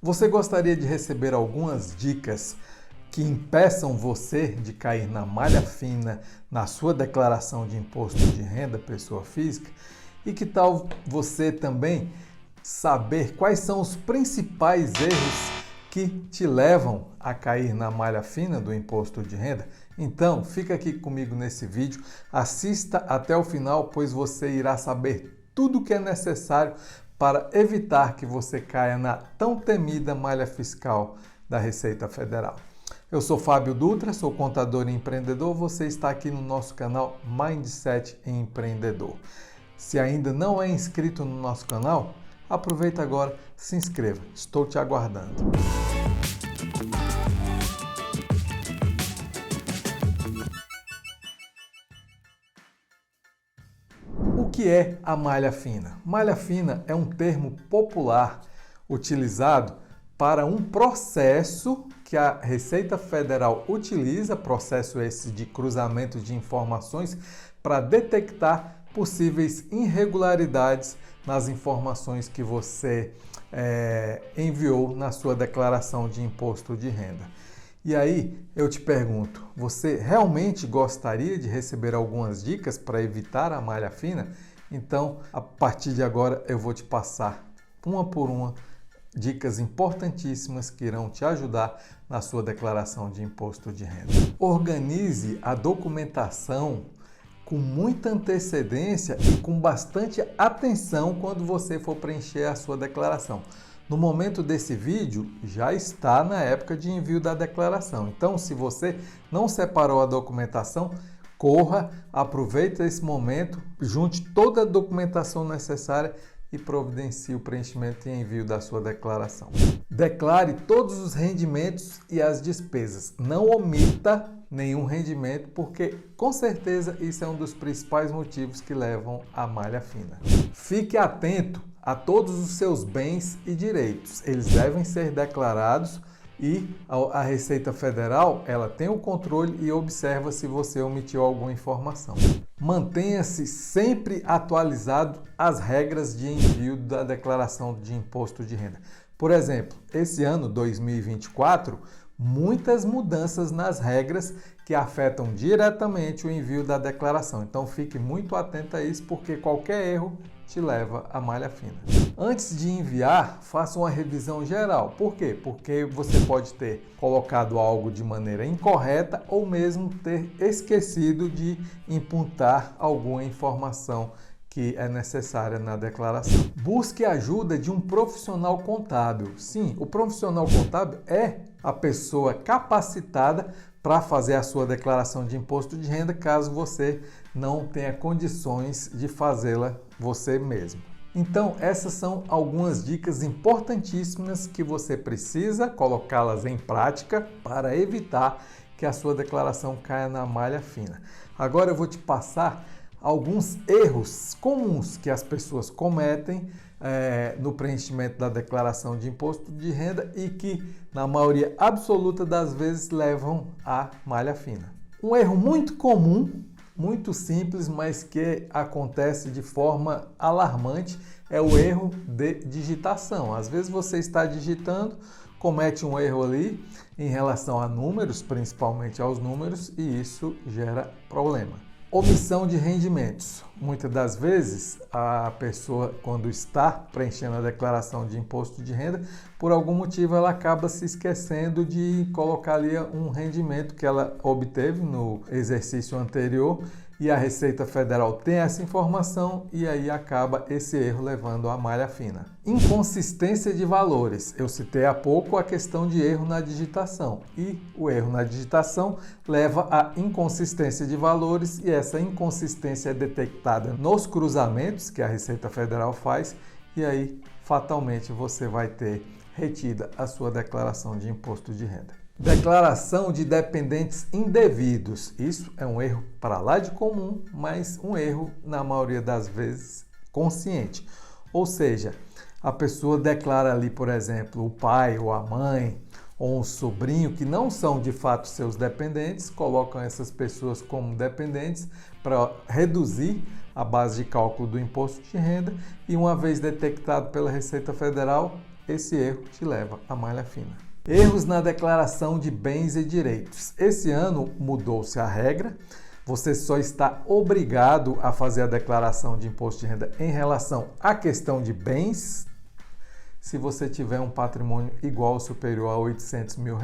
Você gostaria de receber algumas dicas que impeçam você de cair na malha fina na sua declaração de imposto de renda pessoa física? E que tal você também saber quais são os principais erros que te levam a cair na malha fina do imposto de renda? Então, fica aqui comigo nesse vídeo, assista até o final, pois você irá saber tudo o que é necessário para evitar que você caia na tão temida malha fiscal da Receita Federal. Eu sou Fábio Dutra, sou contador e empreendedor. Você está aqui no nosso canal Mindset Empreendedor. Se ainda não é inscrito no nosso canal, aproveita agora, se inscreva. Estou te aguardando. O que é a malha fina? Malha fina é um termo popular utilizado para um processo que a Receita Federal utiliza, processo esse de cruzamento de informações, para detectar possíveis irregularidades nas informações que você enviou na sua declaração de imposto de renda. E aí eu te pergunto, você realmente gostaria de receber algumas dicas para evitar a malha fina? Então, a partir de agora eu vou te passar uma por uma dicas importantíssimas que irão te ajudar na sua declaração de imposto de renda. Organize a documentação com muita antecedência e com bastante atenção quando você for preencher a sua declaração. No momento desse vídeo, já está na época de envio da declaração. Então, se você não separou a documentação, corra, aproveite esse momento, junte toda a documentação necessária e providencie o preenchimento e envio da sua declaração. Declare todos os rendimentos e as despesas. Não omita nenhum rendimento, porque com certeza isso é um dos principais motivos que levam à malha fina. Fique atento a todos os seus bens e direitos. Eles devem ser declarados e a Receita Federal ela tem o controle e observa se você omitiu alguma informação. Mantenha-se sempre atualizado às regras de envio da declaração de imposto de renda. Por exemplo, esse ano 2024, muitas mudanças nas regras que afetam diretamente o envio da declaração. Então fique muito atento a isso, porque qualquer erro te leva à malha fina. Antes de enviar, faça uma revisão geral. Por quê? Porque você pode ter colocado algo de maneira incorreta ou mesmo ter esquecido de imputar alguma informação que é necessária na declaração. Busque a ajuda de um profissional contábil. Sim, o profissional contábil é a pessoa capacitada para fazer a sua declaração de imposto de renda, caso você não tenha condições de fazê-la você mesmo. Então, essas são algumas dicas importantíssimas que você precisa colocá-las em prática para evitar que a sua declaração caia na malha fina. Agora eu vou te passar alguns erros comuns que as pessoas cometem no preenchimento da declaração de imposto de renda e que, na maioria absoluta das vezes, levam à malha fina. Um erro muito comum, muito simples, mas que acontece de forma alarmante, é o erro de digitação. Às vezes você está digitando, comete um erro ali em relação a números, principalmente aos números, e isso gera problema. Omissão de rendimentos. Muitas das vezes a pessoa, quando está preenchendo a declaração de imposto de renda, por algum motivo ela acaba se esquecendo de colocar ali um rendimento que ela obteve no exercício anterior, e a Receita Federal tem essa informação e aí acaba esse erro levando à malha fina. Inconsistência de valores. Eu citei há pouco a questão de erro na digitação, e o erro na digitação leva à inconsistência de valores, e essa inconsistência é detectada nos cruzamentos que a Receita Federal faz, e aí fatalmente você vai ter retida a sua declaração de imposto de renda. Declaração de dependentes indevidos. Isso é um erro para lá de comum, mas um erro, na maioria das vezes, consciente. Ou seja, a pessoa declara ali, por exemplo, o pai ou a mãe ou um sobrinho que não são de fato seus dependentes, colocam essas pessoas como dependentes para reduzir a base de cálculo do imposto de renda, e uma vez detectado pela Receita Federal, esse erro te leva à malha fina. Erros na declaração de bens e direitos. Esse ano mudou-se a regra. Você só está obrigado a fazer a declaração de imposto de renda em relação à questão de bens se você tiver um patrimônio igual ou superior a R$800 mil.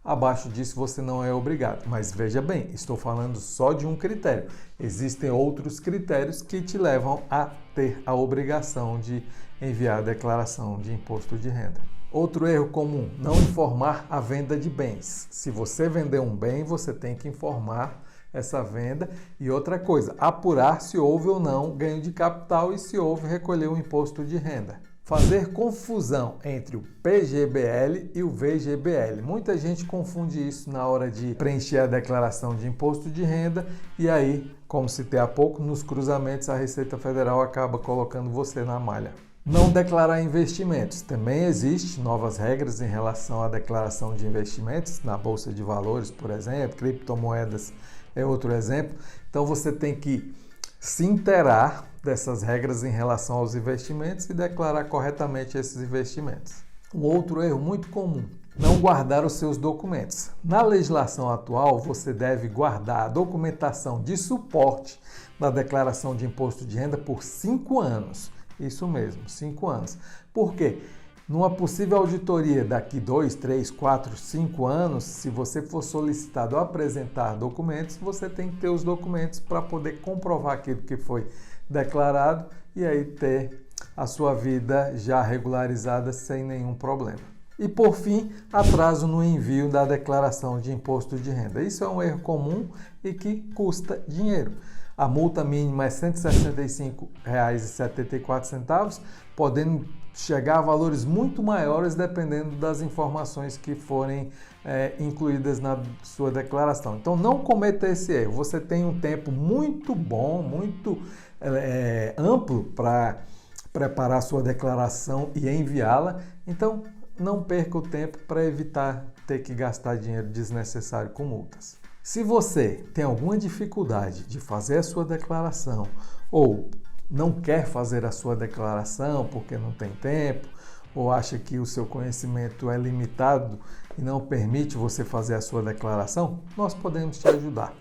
Abaixo disso você não é obrigado. Mas veja bem, estou falando só de um critério. Existem outros critérios que te levam a ter a obrigação de enviar a declaração de imposto de renda. Outro erro comum, não informar a venda de bens. Se você vender um bem, você tem que informar essa venda. E outra coisa, apurar se houve ou não ganho de capital e se houve recolher o imposto de renda. Fazer confusão entre o PGBL e o VGBL. Muita gente confunde isso na hora de preencher a declaração de imposto de renda e aí, como citei há pouco, nos cruzamentos a Receita Federal acaba colocando você na malha. Não declarar investimentos. Também existem novas regras em relação à declaração de investimentos, na Bolsa de Valores, por exemplo, criptomoedas é outro exemplo. Então você tem que se inteirar dessas regras em relação aos investimentos e declarar corretamente esses investimentos. Um outro erro muito comum, não guardar os seus documentos. Na legislação atual, você deve guardar a documentação de suporte da declaração de imposto de renda por 5 anos. Isso mesmo, 5 anos. Por quê? Numa possível auditoria daqui 2, 3, 4, 5 anos, se você for solicitado a apresentar documentos, você tem que ter os documentos para poder comprovar aquilo que foi declarado e aí ter a sua vida já regularizada sem nenhum problema. E por fim, atraso no envio da declaração de imposto de renda. Isso é um erro comum e que custa dinheiro. A multa mínima é R$ 165,74, podendo chegar a valores muito maiores dependendo das informações que forem incluídas na sua declaração. Então não cometa esse erro. Você tem um tempo muito bom, muito amplo para preparar a sua declaração e enviá-la. Então não perca o tempo para evitar ter que gastar dinheiro desnecessário com multas. Se você tem alguma dificuldade de fazer a sua declaração ou não quer fazer a sua declaração porque não tem tempo ou acha que o seu conhecimento é limitado e não permite você fazer a sua declaração, nós podemos te ajudar.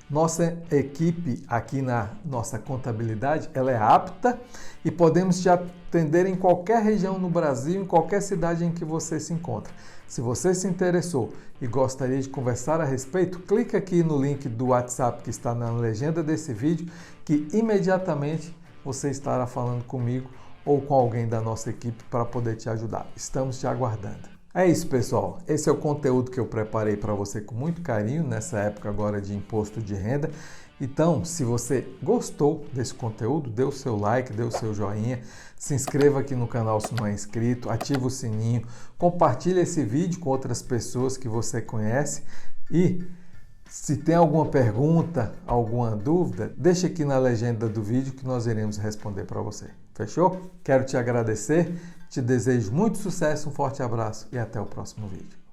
Nossa equipe aqui na nossa contabilidade, ela é apta e podemos te atender em qualquer região no Brasil, em qualquer cidade em que você se encontra. Se você se interessou e gostaria de conversar a respeito, clica aqui no link do WhatsApp que está na legenda desse vídeo, que imediatamente você estará falando comigo ou com alguém da nossa equipe para poder te ajudar. Estamos te aguardando. É isso, pessoal. Esse é o conteúdo que eu preparei para você com muito carinho nessa época agora de imposto de renda. Então, se você gostou desse conteúdo, dê o seu like, dê o seu joinha, se inscreva aqui no canal se não é inscrito, ative o sininho, compartilhe esse vídeo com outras pessoas que você conhece e se tem alguma pergunta, alguma dúvida, deixa aqui na legenda do vídeo que nós iremos responder para você. Fechou? Quero te agradecer, te desejo muito sucesso, um forte abraço e até o próximo vídeo.